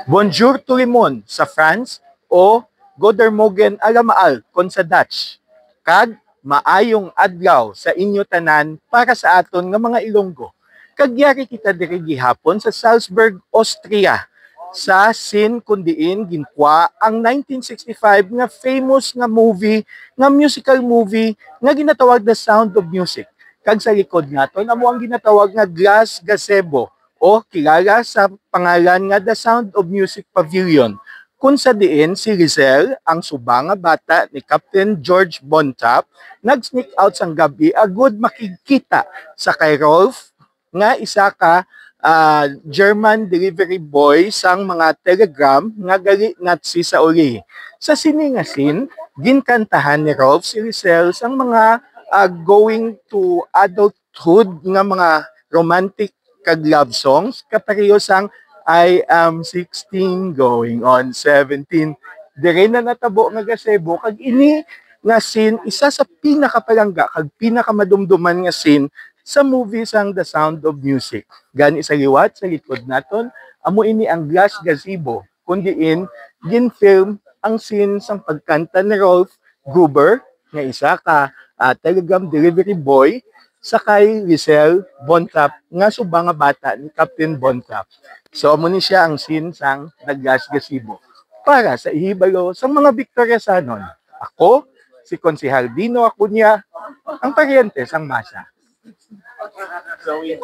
Bonjour to Limon sa France o Goedermogen Alamaal kon sa Dutch. Kag maayong adlaw sa inyo tanan para sa aton nga mga Ilonggo. Kagyari kita diri gihapon sa Salzburg, Austria sa sin kundiin ginkwa ang 1965 nga famous nga movie, nga musical movie nga ginatawag na Sound of Music. Kag sa likod naton amo ang ginatawag nga Glass Gazebo o kilala sa pangalan nga The Sound of Music Pavilion, kung sa diin si Rizel, ang suba nga bata ni Captain George Bontemps, nag-sneak out sang gabi agud makikita sa kay Rolf nga isa ka German delivery boy sang mga telegram nga gali Nazi sa uli. Sa siningasin, ginkantahan ni Rolf si Rizel sang mga going to adulthood nga mga romantic kag love songs kapareho sang I am 16 going on 17. Dire na natabo nga gazebo kag ini nga scene isa sa pinakapalangga kag pinakamadumduman nga scene sa movie sang The Sound of Music. Gani sa liwat sa likod naton amo ini ang Glass Gazebo kun diin ginfilm ang scene sang pagkanta ni Rolf Gruber nga isa ka telegram delivery boy sa kay Rizel Bontemps nga suba nga bata ni Captain Bontemps. So amo ni siya ang scene sang Glass Gazebo. Para sa ihibalo sang mga Victoriasanon, ako si Konsehal Dino Acuña, ang paryente sang masa. So, yeah.